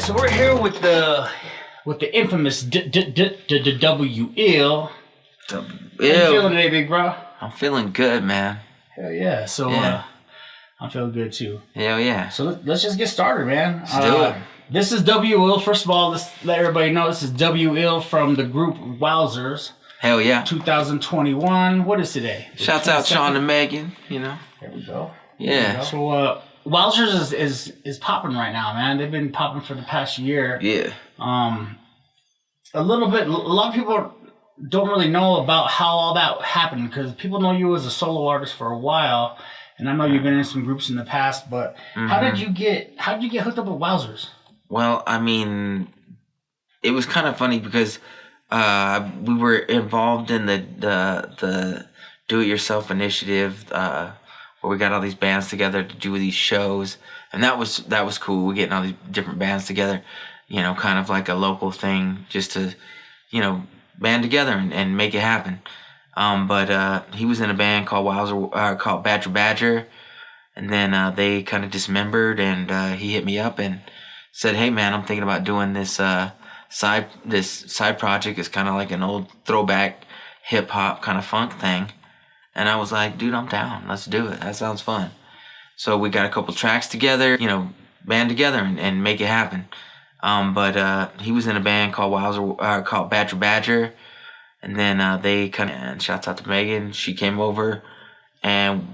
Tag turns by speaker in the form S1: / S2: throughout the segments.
S1: so we're here with the infamous W.ill. How you feeling today, big bro?
S2: I'm feeling good, man.
S1: Hell yeah. So I'm feeling good too.
S2: Hell yeah.
S1: So let's just get started, man.
S2: Let's do it.
S1: This is W.iLL. First of all, let's let everybody know this is W.iLL from the group Wowzers.
S2: Hell yeah.
S1: 2021. What is today?
S2: Shouts out Sean and Megan, you know.
S1: There we go.
S2: Yeah.
S1: So Wowzers is popping right now, man. They've been popping for the past year.
S2: Yeah.
S1: A lot of people don't really know about how all that happened because people know you as a solo artist for a while, and I know you've been in some groups in the past. But how did you get hooked up with Wowzers?
S2: Well, I mean, it was kind of funny because we were involved in the do-it-yourself initiative where we got all these bands together to do these shows, and that was cool. We're getting all these different bands together, you know, kind of like a local thing, just to, you know, band together and make it happen. But he was in a band called called Badger, and then they kind of dismembered, and he hit me up and said, "Hey man, I'm thinking about doing this side project. It's kind of like an old throwback hip hop kind of funk thing." And I was like, "Dude, I'm down. Let's do it. That sounds fun." So we got a couple tracks together, you know, band together and make it happen. But he was in a band called called Badger, and then they kind of, and shouts out to Megan. She came over and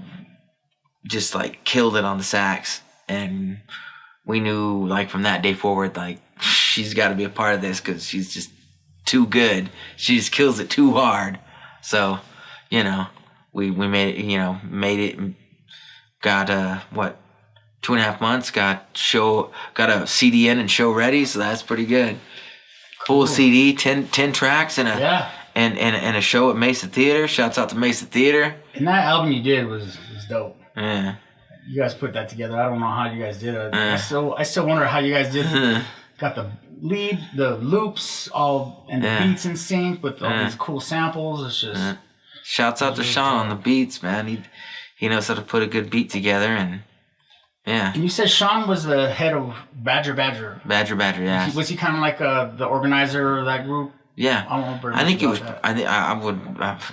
S2: just like killed it on the sax, and we knew like from that day forward, like she's got to be a part of this because she's just too good. She just kills it too hard. So, you know, we made it, got 2.5 months, got a CD in and show ready, so that's pretty good. Cool. Full CD, 10 tracks and a show at Mesa Theater. Shouts out to Mesa Theater.
S1: And that album you did was dope.
S2: Yeah.
S1: You guys put that together. I don't know how you guys did it. I still wonder how you guys did it. Got the lead, the loops, all and the beats in sync with all these cool samples. It's just
S2: shouts out to Sean on the beats, man. He knows how to put a good beat together, and yeah.
S1: And you said Sean was the head of Badger.
S2: Badger, yeah.
S1: Was he kind of like the organizer of that group?
S2: Yeah. I think he was.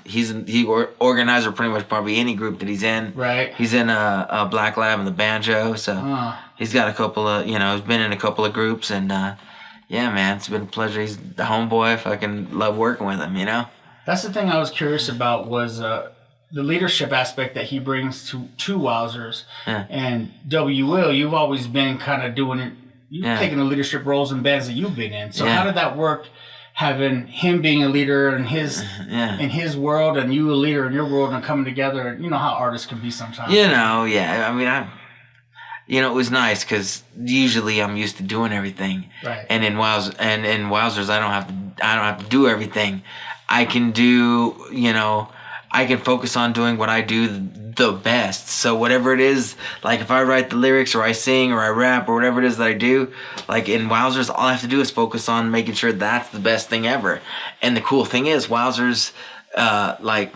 S2: He's the organizer pretty much probably any group that he's in.
S1: Right.
S2: He's in a Black Lab and the banjo, so he's got a couple of, you know, he's been in a couple of groups, and yeah, man, it's been a pleasure. He's the homeboy. I fucking love working with him, you know. That's
S1: the thing I was curious about was the leadership aspect that he brings to Wowzers.
S2: Yeah.
S1: And W.iLL, you've always been kind of doing it. You've taken the leadership roles in bands that you've been in. So how did that work? Having him being a leader in his world and you a leader in your world and coming together. You know how artists can be sometimes.
S2: You know, yeah. I mean, it was nice because usually I'm used to doing everything.
S1: Right.
S2: And in Wowzers, I don't have to do everything. I can do, you know, I can focus on doing what I do the best. So whatever it is, like if I write the lyrics or I sing or I rap or whatever it is that I do, like in Wowzers, all I have to do is focus on making sure that's the best thing ever. And the cool thing is Wowzers, like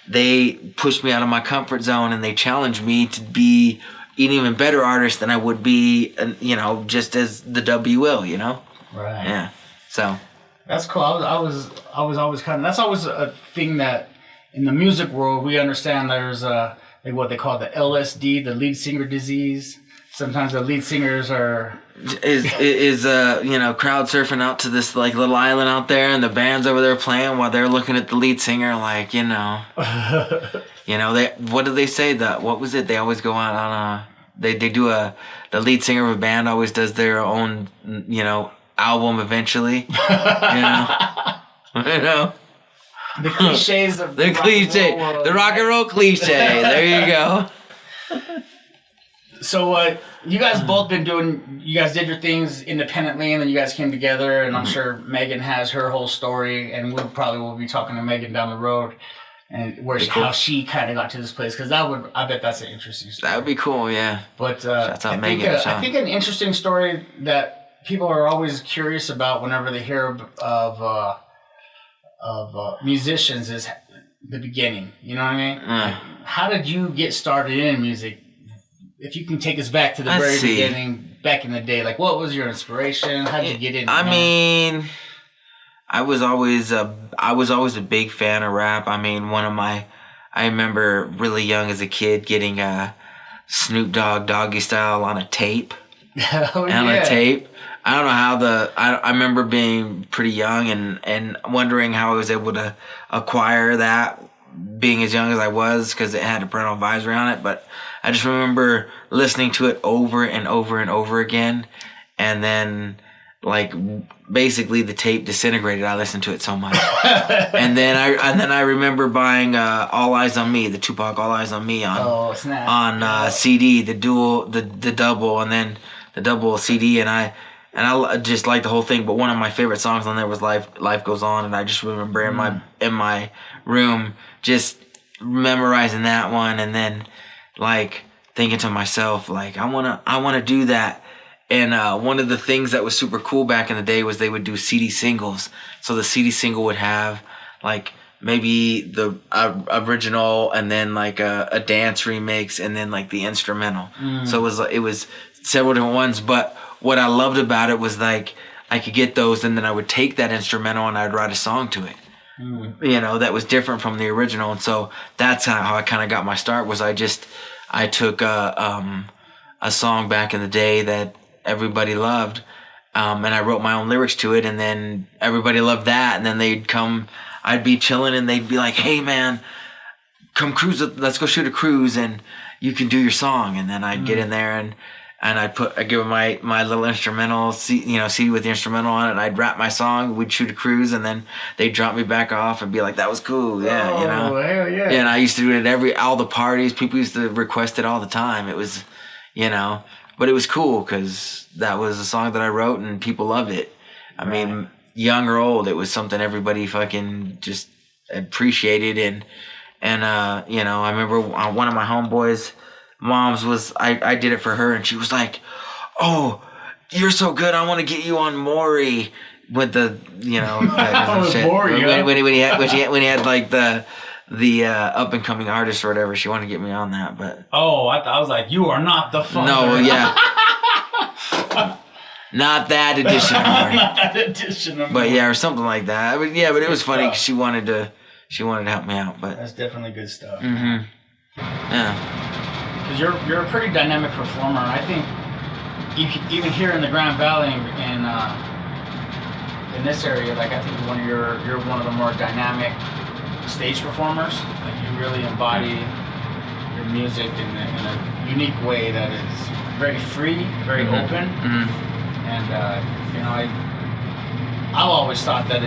S2: they push me out of my comfort zone and they challenge me to be an even better artist than I would be, you know, just as the W.iLL, you know?
S1: Right.
S2: Yeah. So.
S1: That's cool. I was always kind of, that's always a thing that in the music world we understand there's like what they call the LSD, the lead singer disease. Sometimes the lead singers is
S2: you know, crowd surfing out to this like little island out there, and the band's over there playing while they're looking at the lead singer, like, you know, you know, what do they say? What was it? They always go out on they do the lead singer of a band always does their own, you know, album eventually, you know.
S1: The cliches of
S2: the rock and roll cliche. There you go.
S1: So you guys both been doing. You guys did your things independently, and then you guys came together. And I'm sure Megan has her whole story, and we probably will be talking to Megan down the road, and how she kind of got to this place. Because I bet that's an interesting story.
S2: That would be cool, yeah.
S1: But
S2: shouts out Megan.
S1: I think an interesting story that people are always curious about whenever they hear of musicians is the beginning. You know what I mean? Like, how did you get started in music? if you can take us back to the
S2: Let's
S1: very
S2: see.
S1: beginning, back in the day, like what was your inspiration? How did you get into
S2: I
S1: that?
S2: mean, I was always a big fan of rap. I mean, I remember really young as a kid getting Snoop Dogg Doggy Style on a tape.
S1: Oh,
S2: On
S1: yeah.
S2: a tape. I don't know how I remember being pretty young and wondering how I was able to acquire that being as young as I was because it had a parental advisory on it. But I just remember listening to it over and over and over again. And then like basically the tape disintegrated. I listened to it so much. and then I remember buying All Eyes on Me, the Tupac All Eyes on Me on CD, the double, and then the double CD, and I just liked the whole thing. But one of my favorite songs on there was Life Goes On, and I just remember in my room just memorizing that one, and then like thinking to myself like I wanna do that. And one of the things that was super cool back in the day was they would do CD singles. So the CD single would have like maybe the original and then like a dance remix and then like the instrumental. So it was several different ones. But what I loved about it was like I could get those and then I would take that instrumental and I'd write a song to it. You know, that was different from the original. And so that's how I kind of got my start. Was I took a song back in the day that everybody loved, and I wrote my own lyrics to it, and then everybody loved that, and then I'd be chilling and they'd be like, hey man, come cruise, let's go shoot a cruise and you can do your song. And then I'd get in there and I'd give them my little instrumental, CD with the instrumental on it, and I'd rap my song, we'd shoot a cruise, and then they'd drop me back off and be like, that was cool, yeah,
S1: hell yeah.
S2: Yeah, and I used to do it at all the parties, people used to request it all the time. It was, but it was cool because that was a song that I wrote and people loved it. I mean, young or old, it was something everybody fucking just appreciated. And I remember one of my homeboys' moms I did it for her, and she was like, oh, you're so good, I want to get you on Maury with the, shit.
S1: Maury,
S2: when he had like the up and coming artist or whatever, she wanted to get me on that, but
S1: I was like, you are not the fun.
S2: No, yeah, not that edition of Maury.
S1: Not that edition of Maury.
S2: But yeah, or something like that. But it was funny because she wanted to help me out. But
S1: that's definitely good stuff.
S2: Yeah,
S1: because you're a pretty dynamic performer, and I think even here in the Grand Valley in this area, like I think you're one of the more dynamic stage performers. Like you really embody your music in a unique way that is very free, very open. And I've always thought that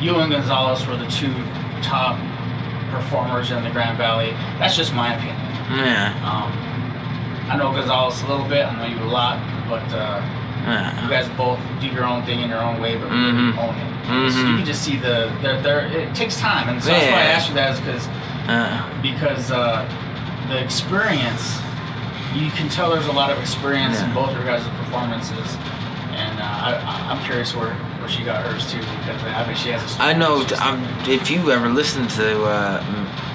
S1: you and Gonzalez were the two top performers in the Grand Valley. That's just my opinion. I know Gonzalez a little bit, I know you a lot, but you guys both do your own thing in your own way, but really own it. So you can just see it takes time, and so that's why I asked you that is because the experience, you can tell there's a lot of experience in both your guys' performances, and I'm curious where she got hers too, because I bet she has a story.
S2: I know. If you ever listened to,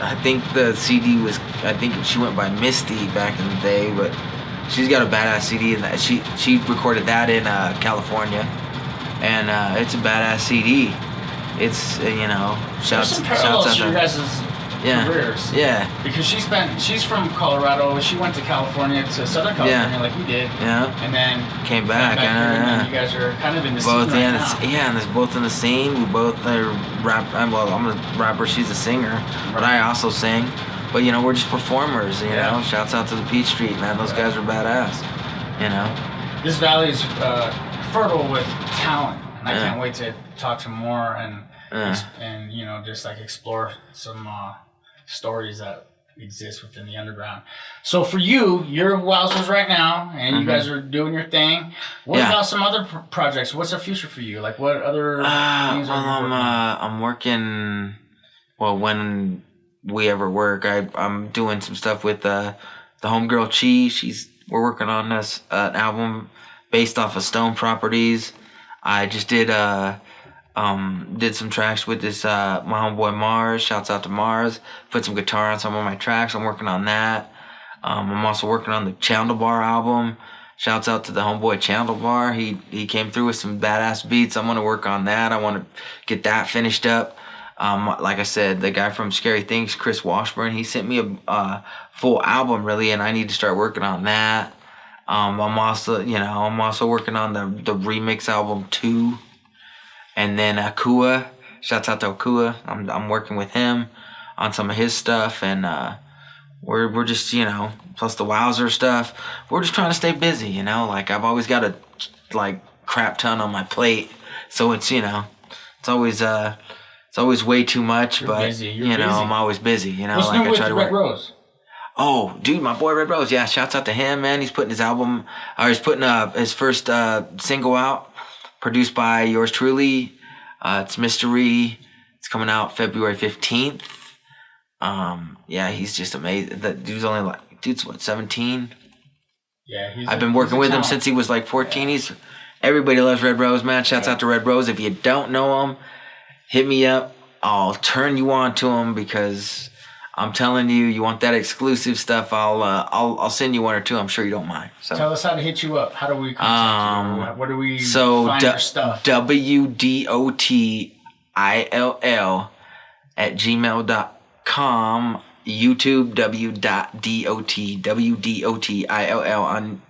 S2: I think the CD was, I think she went by Misty back in the day, but she's got a badass CD, and she recorded that in California, and it's a badass CD. It's shouts out
S1: to your guys' careers.
S2: Yeah.
S1: Because she's from Colorado. She went to California, to Southern California, like you did.
S2: Yeah.
S1: And then
S2: came back.
S1: Here, and then you guys are kind of in the scene right now.
S2: And it's both in the scene. We both are rap. Well, I'm a rapper. She's a singer, but I also sing. But we're just performers. You know. Shouts out to the Peach Street, man. Those guys are badass.
S1: This valley is fertile with talent, and I can't wait to talk to more and just like explore some stories that exist within the underground. So for you, you're Wowzers right now, and you guys are doing your thing. What about some other projects? What's the future for you? Like what other things are you working on?
S2: I'm working. Well, when we ever work, I'm doing some stuff with the homegirl Chi. We're working on this an album based off of Stone Properties. I just did some tracks with this my homeboy Mars. Shouts out to Mars. Put some guitar on some of my tracks. I'm working on that. I'm also working on the Chandlebar album. Shouts out to the homeboy Chandlebar. He came through with some badass beats. I'm gonna work on that. I want to get that finished up. Like I said, the guy from Scary Things, Chris Washburn, he sent me a full album really, and I need to start working on that. I'm also working on the remix album 2, and then Akua. Shouts out to Akua. I'm working with him on some of his stuff, and we're just, plus the Wowzer stuff. We're just trying to stay busy, like I've always got a crap ton on my plate, so it's it's always way too much.
S1: You're
S2: but
S1: busy.
S2: I'm always busy.
S1: What's
S2: like
S1: new
S2: I
S1: with
S2: try to
S1: Red
S2: work.
S1: Rose?
S2: Oh, dude, my boy Red Rose. Yeah, shouts out to him, man. He's putting his album, he's putting his first single out, produced by yours truly. It's Mystery. It's coming out February 15th. Yeah, he's just amazing. That dude's what, 17?
S1: Yeah,
S2: I've been working with him since he was 14. Yeah. Everybody loves Red Rose, man. Shouts out to Red Rose. If you don't know him, hit me up. I'll turn you on to him, because I'm telling you, you want that exclusive stuff. I'll send you one or two. I'm sure you don't mind. So
S1: tell us how to hit you up. How do we contact you? What do we find your stuff?
S2: WDOTILL@gmail.com. YouTube WDOTILL on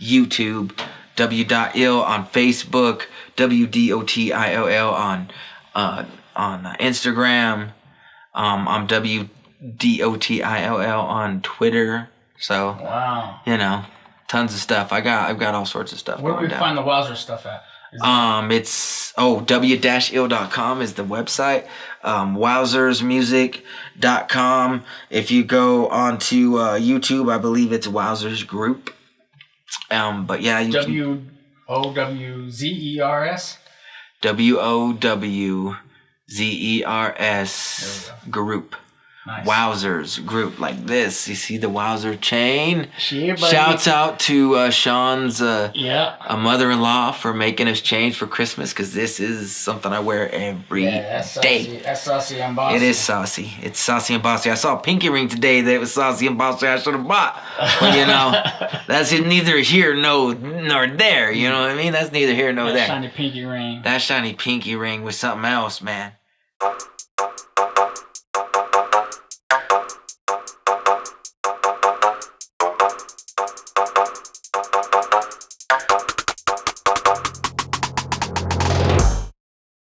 S2: YouTube. W.ill on Facebook. WDOTILL on Instagram. I'm WDOTILL on Twitter. So
S1: wow,
S2: tons of stuff. I've got all sorts of stuff.
S1: Where do we find the Wowzer stuff at?
S2: It's W-ill.com is the website. Wowzersmusic.com. If you go onto YouTube, I believe it's Wowzers Group. But yeah,
S1: WOWZERS.
S2: WOWZERS Group.
S1: Nice.
S2: Wowzers Group, like this. You see the Wowzer chain?
S1: Yeah,
S2: shouts out to Sean's a mother-in-law for making us change for Christmas, because this is something I wear every day.
S1: That's saucy and bossy.
S2: It is saucy. It's saucy and bossy. I saw a pinky ring today that was saucy and bossy. I should have bought. But that's neither here nor there. You know what I mean? That's neither here nor there.
S1: That shiny pinky ring.
S2: That shiny pinky ring was something else, man.